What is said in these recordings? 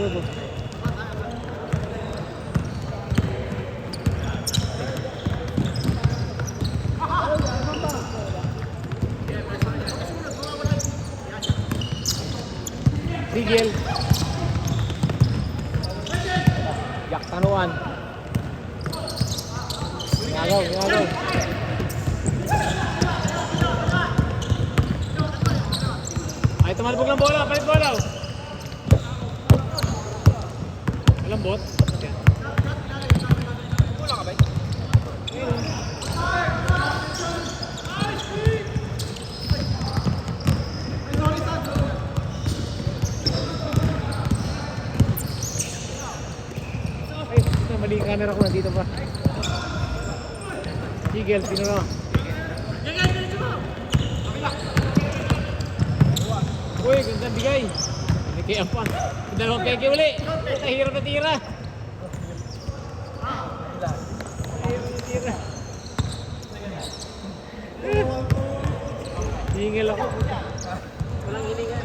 Tubo. Sigil. Yak tanuan. Ngagaw, ngagaw. Ay, tumalbog ng bola. Palit bola. Lambot. Bola ka ba? Mali yung camera ko, nandito pa. Sigel, sino na? Uy, ganda bigay. Nakikiam pa. Dalawang keke uli. Tahirap na tira. Hingil ako. Walang hiningan.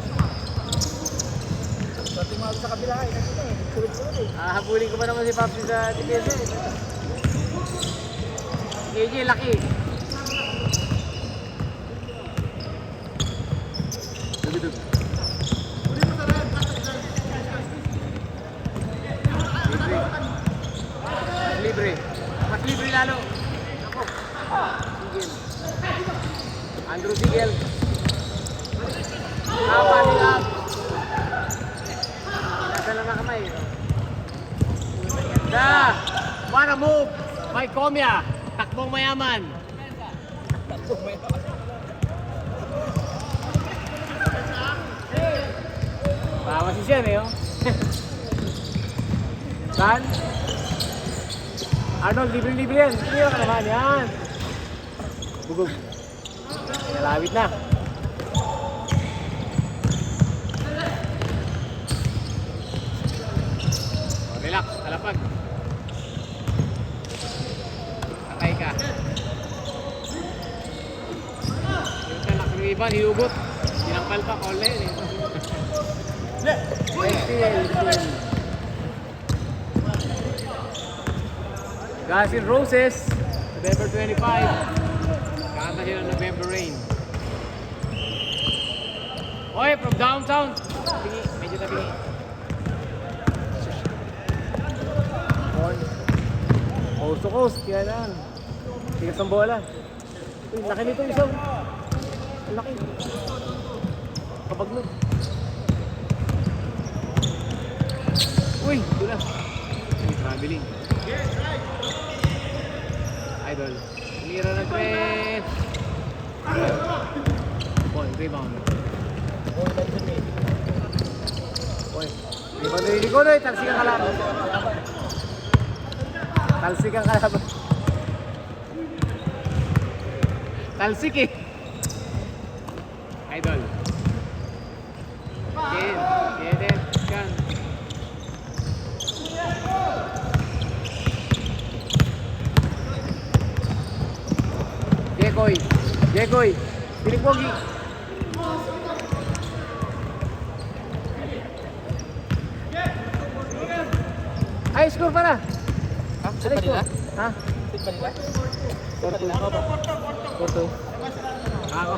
Tingnan sa kabila eh. Habulin ko pa naman si Papsi sa depensa eh. KJ, laki. Dugidug. Libre. Mas libre lalo. Ako. Sigel. Andrew Sigel. Panilap. Dala na kamay. Ganda! What a move! By Comia. Takbong mayaman. Takbong mayaman. Bawa si Shen eh oh. Saan? Arnold, libre-libre yan. Libre ka naman yan. Bugog. Nalawit na. Relax, talapag. Atay ka. Yung talak ng iba, nilugot. Sinangkal pa, kole. Guns N' Roses, November 25. Kanta sila ng November Rain. Oy, from downtown. Bingi, medyo tabingi. Coast to coast, kaya lang. Tigas ng bola. Uy, laki nito isang. Laki. Kapag nun. Uy, doon na. Ay, traveling. Idol. Umira ng press. Point, rebound. Uy, rebound na hindi ko na. Talsik ang kalaban. Talsik ang kalaban. Talsik eh. Idol. Get it. Can. Jekoy. Pilipogi. Ay, score pa na. Ha? Score pa nila? Ha? Score pa nila? Porto. Ako.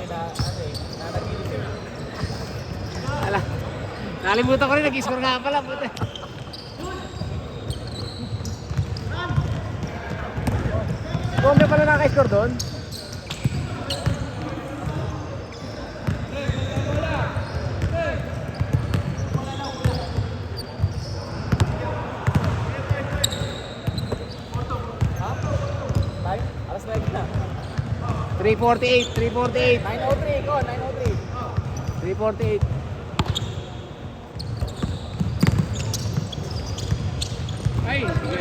Ala. Nalimutan ko rin, nag-score nga pala. Bombe pala naka-score doon? Alas 9 na. 348. 903 ko, 903. 348. Ay, sige.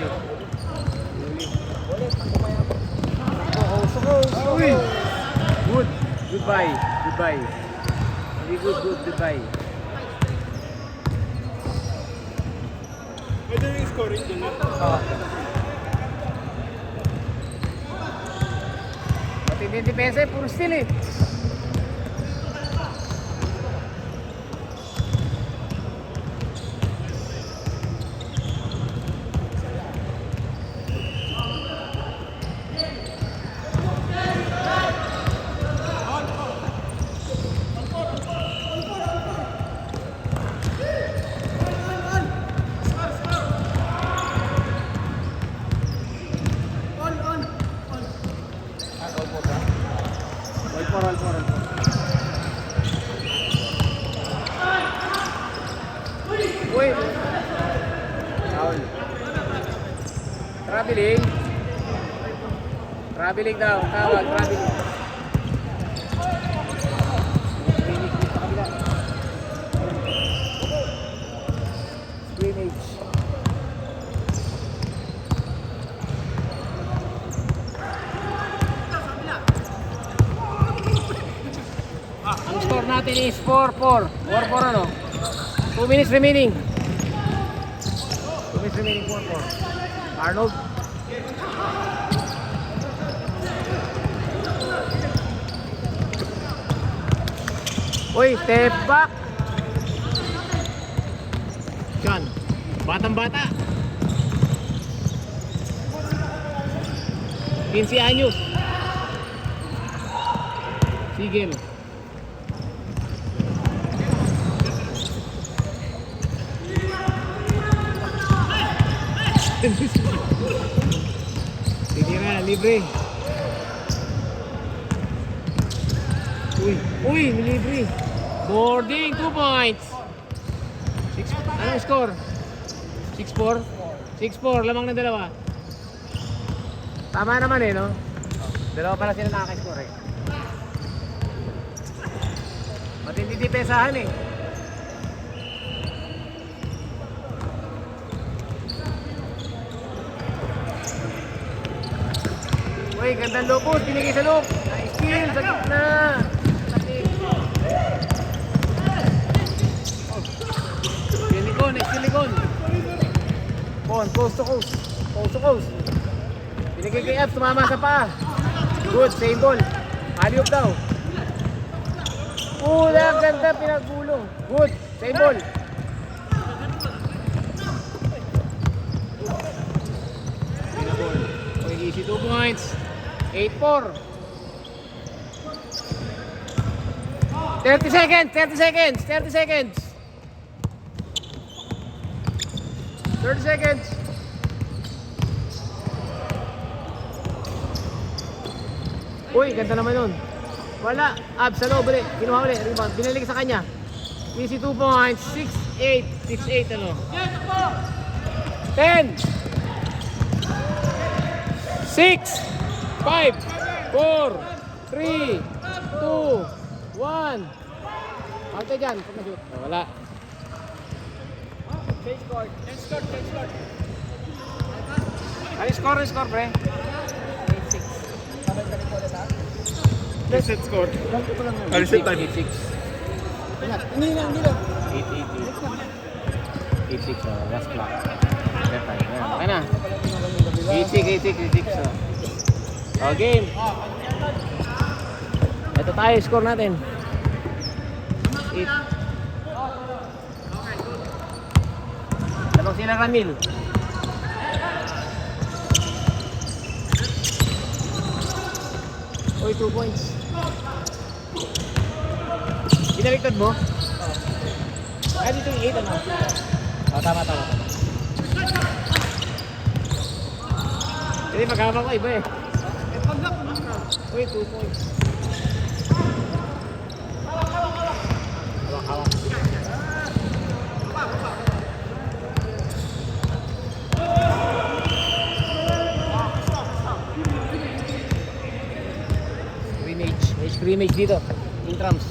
Uy! Good. Goodbye. Very good. Goodbye. Pwede yung scoring dyan na? Matindi depensa eh, puro steal eh. Uy! Foul. Traveling. Traveling daw. Tawag. Traveling. Scrimmage. Ang score natin is 4-4. 4-4 ano? 2 minutes remaining. 2 minutes remaining, 4-4. Arnold. Uy, step back. Sean, batang-bata. 15 anyos. Sigil. Sige na, libre. Uy, libre. Boarding, 2 points. Anong score? 6-4? 6-4, lamang ng dalawa. Tama naman eh, no? Dalawa pala sila nakaka-score eh. Matindi depensahan eh. Uy, gandang lupos, binigay sa loop. Steal, sa gitna. Silikon, silikon. Coast to coast. Coast to coast. Binigay kay F, tumama sa paa. Good, same ball. Alley-oop daw. Ganda, pinagulong. Good, same ball. Okay, easy 2 points. 8-4. 30 seconds, 30 seconds, 30 seconds. 30 seconds. Uy, ganda naman yun. Wala, ab sa loob ulit. Kinuha ulit, rebound. Binalik sa kanya. Easy 2 points, 6-8. 6-8 ano. 10 6 5 4 3 2 1. Palte dyan, pag na-shoot. Wala. Change court. Ano score, pre? 8-6. Reset score. Reset time. 8-6. Hindi lang. 8-6, last clock. Okay na. 8-6. Oh, game. Ito tayo, score natin. 8. Labang sila Ramil. Uy, 2 points. Binaliktad mo? Ay, dito yung 8 ano? Oh, tama. Hindi, maghama ko iba eh. Uy, 2 points. Hawak. May scrimmage dito. Intrams.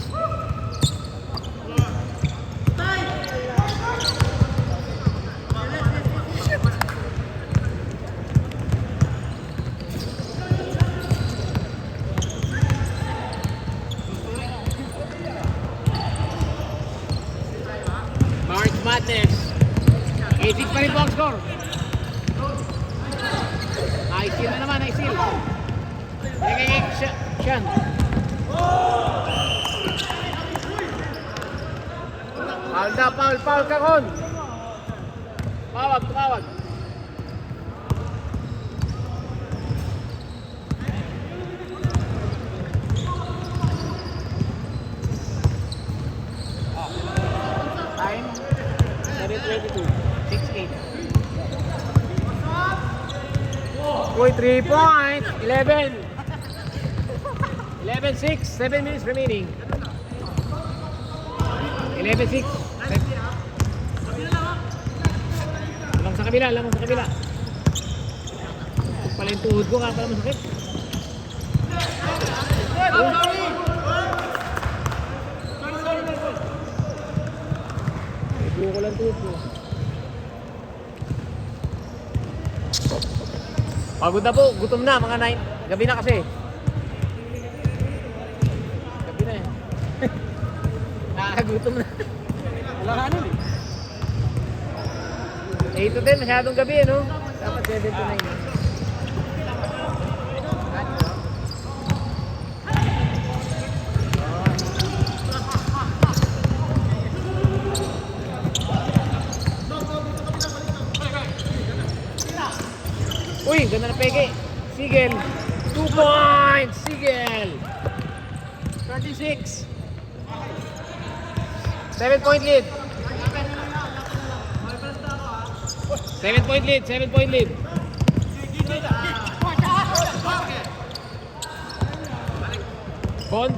March Madness. 8-6 pa rin po ang score. Naisil na naman, naisil. Nagiging Sean. Foul ka kon. Tumawag. Time 7:22. 6-8. Uy, 3 points. 11-6. 7 minutes remaining. 11-6. kabila, lamang sa kabila. Pala yung tuhod ko, kaya pala masakit. Ibuo ko lang tuhod ko. Pagod na po, gutom na, mga 9. Gabi na kasi. Gabi na eh. Nakakagutom na. Wala ka nun eh. 8 to 10, masyadong gabi, no? Dapat 7 to 9. Uy, ganda na peke. Sigel. 2 points. Sigel. 36. 7-point lead. 7-point lead. 7-point lead. Pond.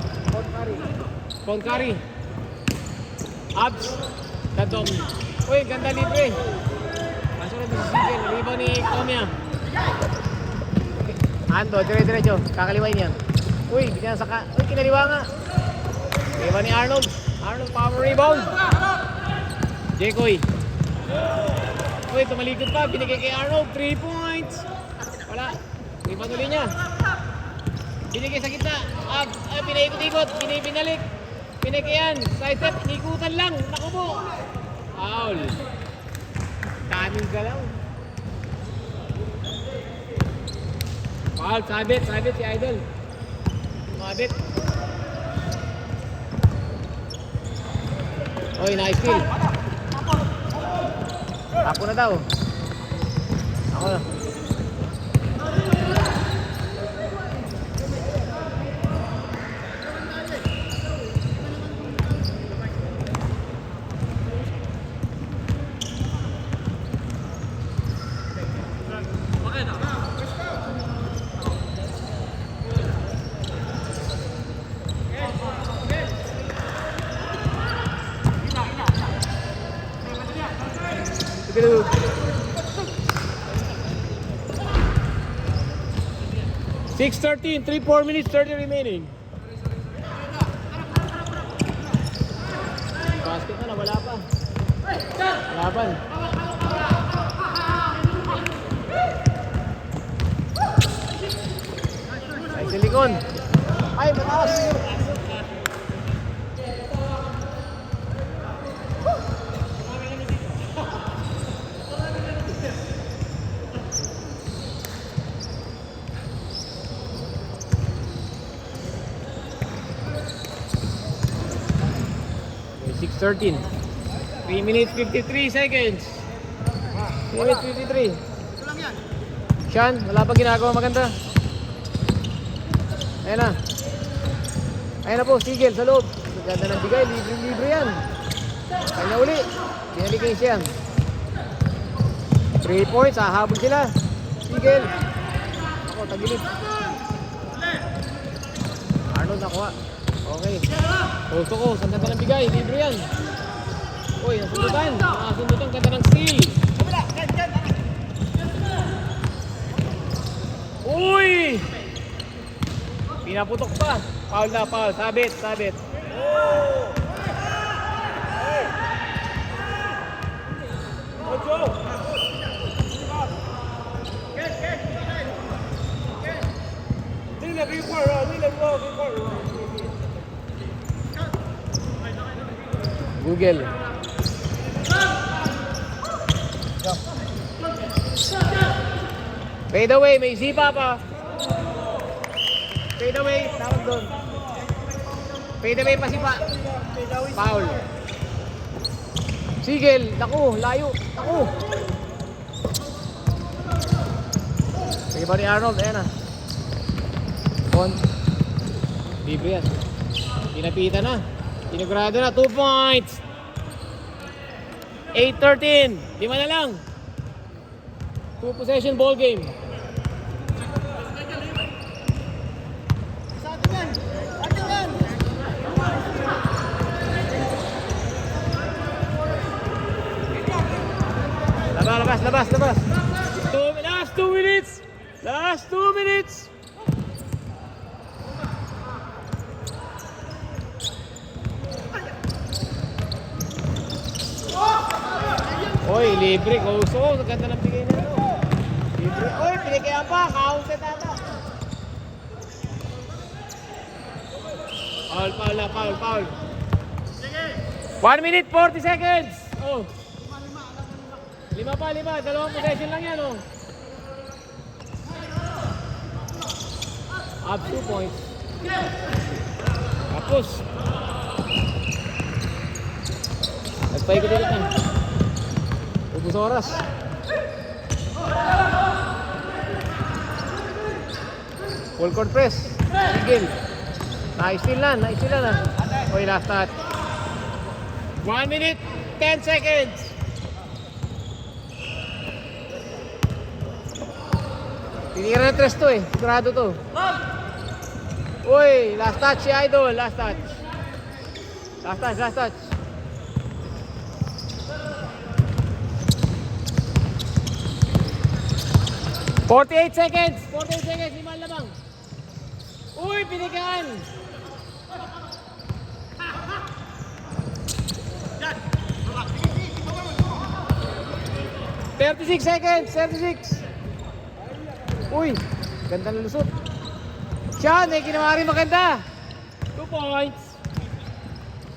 Pond carry. Abs. Dadom. Uy, ganda libre. Masunod si Sigel. Rebound ni Tomia. Ando, dire-diretso. Kakaliwain yan. Uy, hindi na saka. Uy, kinaliwa nga. Iba ni Arnold. Arnold, power rebound. Jekoy. Uy, tumalikod pa. Binigay kay Arnold. 3 points. Wala. Rebound ulit niya. Binigay sa gitna. Pinaikot-ikot. Binalik. Pinikayan. Side step. Inikutan lang. Naku po. Foul. Kanin ka lang. Foul, sabit si Idol. Sabit. Oy, nice kill. Tapo na daw. Ako na. Sige. 6:13, 3-4 minutes, 30 remaining. Basket na, wala pa. Laban. Ay, silikon. Ay, mataas. Okay, 6:13. 3 minutes 53 seconds. 3 minutes 53. Sean, wala pa ginagawa maganda. Ayan na. Ayan na po, Sigel sa loob. Ganda ng bigay, libre-libre yan. Kanya uli. Pinalik kay Sian. 3 points, hahabol sila. Sigel. Ako, tagilid. Arnold nakuha. Okay. Gusto ko, saan ganda ng bigay, libre yan. Uy, nasundutan. Nasundutan, ganda ng steal. Uy! Pinaputok pa. Foul na, foul. Sabit. Google. Fade away, may sipa pa. Fade away, tawag doon. Fade away pa sipa. Foul. Sigel, naku, layo. Naku. Sige ba ni Arnold, ayan na. On. Libre yan. Pinapita na. Pinagurado na, 2 points. 8-13. 5 na lang. 2 possession ball game. Laban. labas, labas, labas. Last 2 minutes. Last 2 minutes. Oy, libre. Kauso. Ganda ng bigay na ito. Libre. Oy, pinigyan pa. Counted ata. Foul, foul na, foul, foul. 1 minute, 40 seconds. Oh. Lima pa, lima. Dalawang possession lang yan, oh. Up 2 points. Tapos. Nagpaikot ulit na. Ubus oras. Full court press. Sigil. Naistill na, naistill na. Oy, last touch. 1 minute, 10 seconds. Tinira ng tres to eh. Sigurado to. Uy, last touch si Idol. Last touch. Last touch, last touch. "48 seconds. 48 seconds. Liman lamang. Uy, pinigaan. "36 seconds. 36. Uy, ganda ng lusot. Siya, may ginawa rin maganda. 2 points.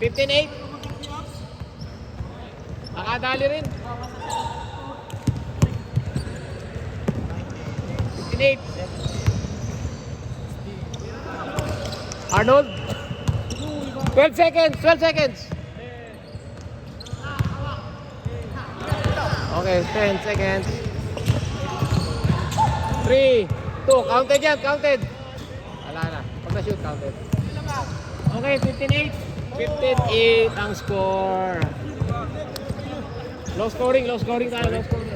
15-8. Nakadali rin. 15-8. Arnold. 12 seconds. 12 seconds. Okay, 10 seconds. 3, 2, counted yan, counted. Wala na, pag na-shoot, counted. Okay, 15-8. 15-8 ang score. Low scoring tayo, low scoring.